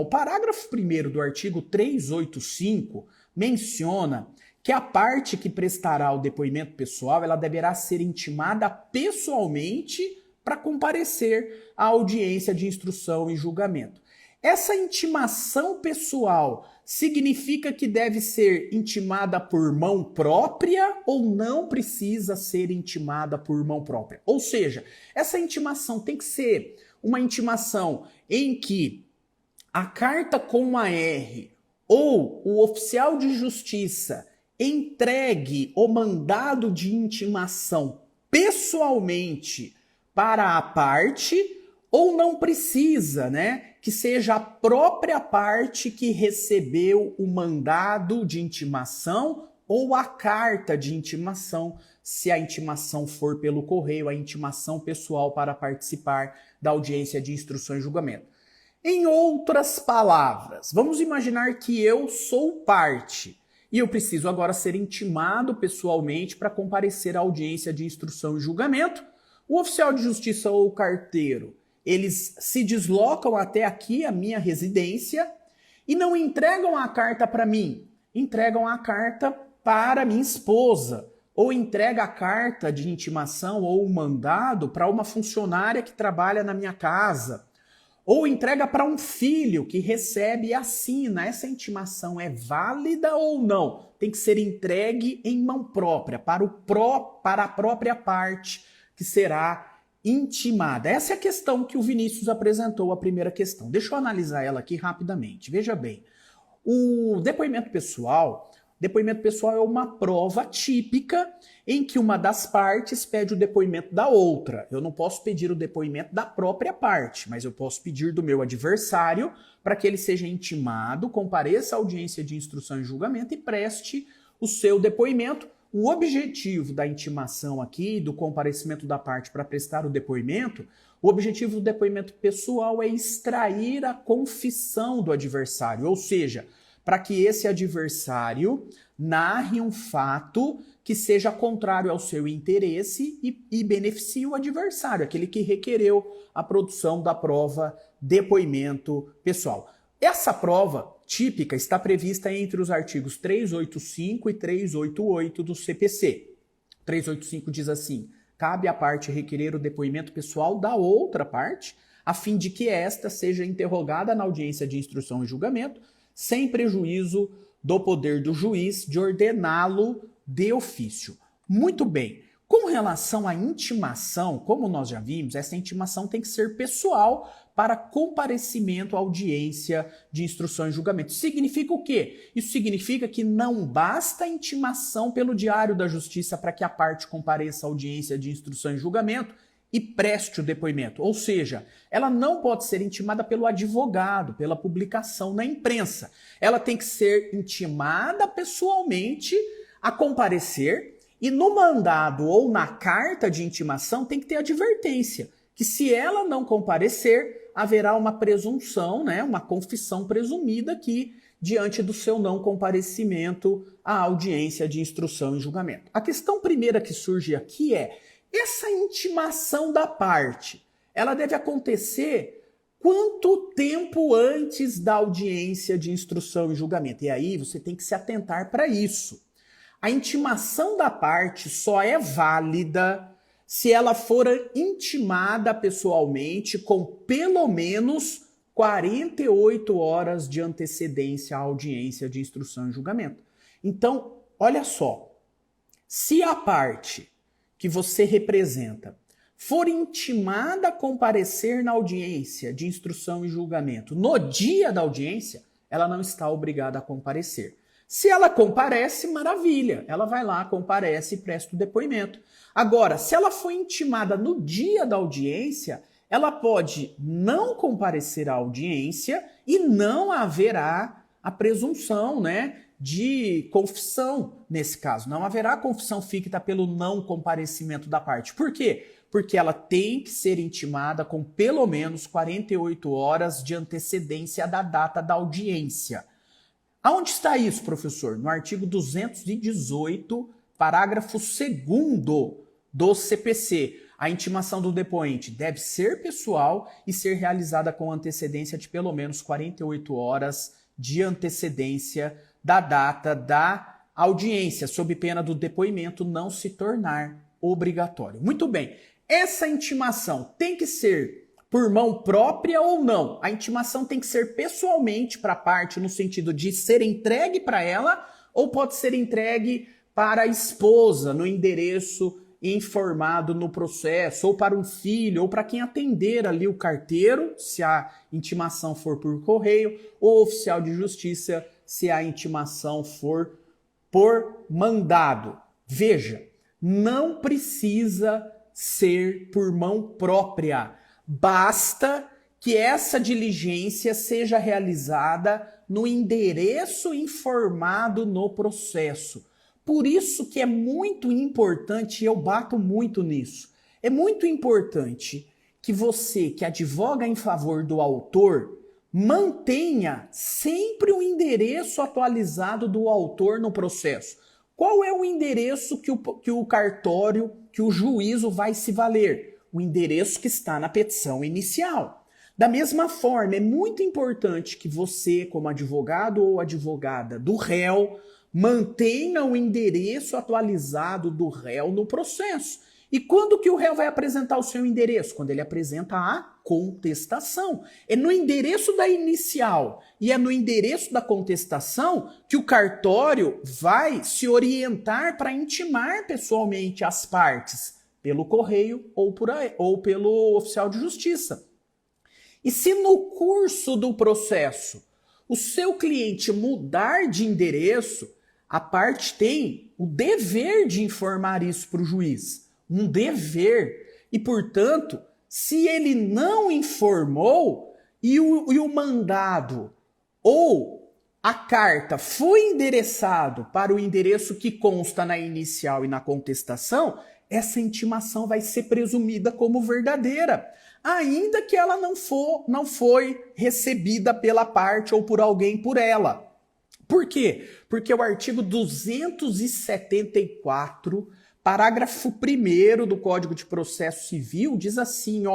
o parágrafo 1º do artigo 385 menciona que a parte que prestará o depoimento pessoal, ela deverá ser intimada pessoalmente para comparecer à audiência de instrução e julgamento. Essa intimação pessoal significa que deve ser intimada por mão própria ou não precisa ser intimada por mão própria? Ou seja, essa intimação tem que ser uma intimação em que a carta com AR ou o oficial de justiça entregue o mandado de intimação pessoalmente para a parte, ou não precisa, né, que seja a própria parte que recebeu o mandado de intimação ou a carta de intimação, se a intimação for pelo correio, a intimação pessoal para participar da audiência de instrução e julgamento. Em outras palavras, vamos imaginar que eu sou parte e eu preciso agora ser intimado pessoalmente para comparecer à audiência de instrução e julgamento. O oficial de justiça ou o carteiro, eles se deslocam até aqui, a minha residência, e não entregam a carta para mim, entregam a carta para minha esposa, ou entrega a carta de intimação ou o mandado para uma funcionária que trabalha na minha casa, ou entrega para um filho que recebe e assina. Essa intimação é válida ou não? Tem que ser entregue em mão própria, para a própria parte que será intimada. Essa é a questão que o Vinícius apresentou, a primeira questão. Deixa eu analisar ela aqui rapidamente. Veja bem, o depoimento pessoal é uma prova típica em que uma das partes pede o depoimento da outra. Eu não posso pedir o depoimento da própria parte, mas eu posso pedir do meu adversário para que ele seja intimado, compareça à audiência de instrução e julgamento e preste o seu depoimento. O objetivo da intimação aqui, do comparecimento da parte para prestar o depoimento, o objetivo do depoimento pessoal é extrair a confissão do adversário, ou seja, para que esse adversário narre um fato que seja contrário ao seu interesse e beneficie o adversário, aquele que requereu a produção da prova depoimento pessoal. Essa prova típica está prevista entre os artigos 385 e 388 do CPC. 385 diz assim: cabe à parte requerer o depoimento pessoal da outra parte, a fim de que esta seja interrogada na audiência de instrução e julgamento, sem prejuízo do poder do juiz de ordená-lo de ofício. Muito bem. Com relação à intimação, como nós já vimos, essa intimação tem que ser pessoal para comparecimento à audiência de instrução e julgamento. Significa o quê? Isso significa que não basta a intimação pelo Diário da Justiça para que a parte compareça à audiência de instrução e julgamento e preste o depoimento. Ou seja, ela não pode ser intimada pelo advogado, pela publicação na imprensa. Ela tem que ser intimada pessoalmente a comparecer, e no mandado ou na carta de intimação tem que ter advertência, que se ela não comparecer, haverá uma presunção, né, uma confissão presumida que diante do seu não comparecimento à audiência de instrução e julgamento. A questão primeira que surge aqui é: essa intimação da parte, ela deve acontecer quanto tempo antes da audiência de instrução e julgamento? E aí você tem que se atentar para isso. A intimação da parte só é válida se ela for intimada pessoalmente com pelo menos 48 horas de antecedência à audiência de instrução e julgamento. Então, olha só, se a parte que você representa for intimada a comparecer na audiência de instrução e julgamento no dia da audiência, ela não está obrigada a comparecer. Se ela comparece, maravilha, ela vai lá, comparece e presta o depoimento. Agora, se ela foi intimada no dia da audiência, ela pode não comparecer à audiência e não haverá a presunção, né, de confissão nesse caso. Não haverá confissão ficta pelo não comparecimento da parte. Por quê? Porque ela tem que ser intimada com pelo menos 48 horas de antecedência da data da audiência. Aonde está isso, professor? No artigo 218, parágrafo 2º do CPC. A intimação do depoente deve ser pessoal e ser realizada com antecedência de pelo menos 48 horas de antecedência da data da audiência, sob pena do depoimento não se tornar obrigatório. Muito bem, essa intimação tem que ser por mão própria ou não? A intimação tem que ser pessoalmente para a parte, no sentido de ser entregue para ela, ou pode ser entregue para a esposa, no endereço informado no processo, ou para um filho, ou para quem atender ali o carteiro, se a intimação for por correio, ou oficial de justiça, se a intimação for por mandado. Veja, não precisa ser por mão própria. Basta que essa diligência seja realizada no endereço informado no processo. Por isso que é muito importante, e eu bato muito nisso, é muito importante que você, que advoga em favor do autor, mantenha sempre o endereço atualizado do autor no processo. Qual é o endereço que o cartório, que o juízo vai se valer? O endereço que está na petição inicial. Da mesma forma, é muito importante que você, como advogado ou advogada do réu, mantenha o endereço atualizado do réu no processo. E quando que o réu vai apresentar o seu endereço? Quando ele apresenta a contestação. É no endereço da inicial e é no endereço da contestação que o cartório vai se orientar para intimar pessoalmente as partes, pelo correio ou pelo oficial de justiça. E se no curso do processo o seu cliente mudar de endereço, a parte tem o dever de informar isso para o juiz. Um dever. E, portanto, se ele não informou e o mandado ou a carta foi endereçado para o endereço que consta na inicial e na contestação, essa intimação vai ser presumida como verdadeira, ainda que ela não foi recebida pela parte ou por alguém por ela. Por quê? Porque o artigo 274, parágrafo 1º do Código de Processo Civil diz assim,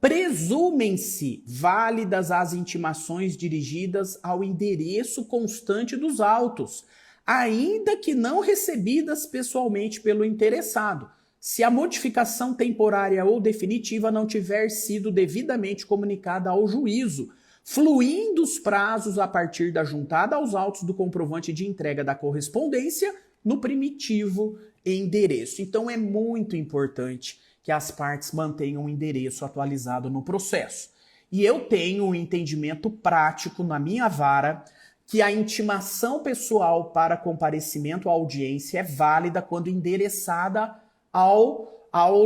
presumem-se válidas as intimações dirigidas ao endereço constante dos autos, ainda que não recebidas pessoalmente pelo interessado, se a modificação temporária ou definitiva não tiver sido devidamente comunicada ao juízo, fluindo os prazos a partir da juntada aos autos do comprovante de entrega da correspondência no primitivo endereço. Então é muito importante que as partes mantenham o endereço atualizado no processo. E eu tenho um entendimento prático na minha vara que a intimação pessoal para comparecimento à audiência é válida quando endereçada ao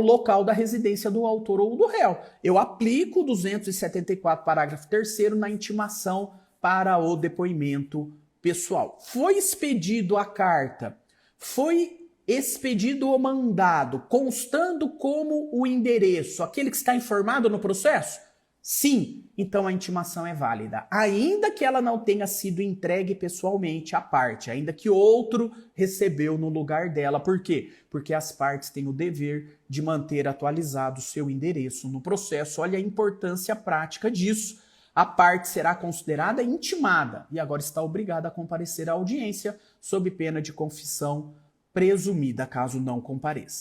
local da residência do autor ou do réu. Eu aplico o 274, parágrafo 3º, na intimação para o depoimento pessoal. Foi expedido a carta, foi expedido o mandado, constando como o endereço, aquele que está informado no processo? Sim, então a intimação é válida, ainda que ela não tenha sido entregue pessoalmente à parte, ainda que outro recebeu no lugar dela. Por quê? Porque as partes têm o dever de manter atualizado o seu endereço no processo. Olha a importância prática disso. A parte será considerada intimada e agora está obrigada a comparecer à audiência sob pena de confissão presumida, caso não compareça.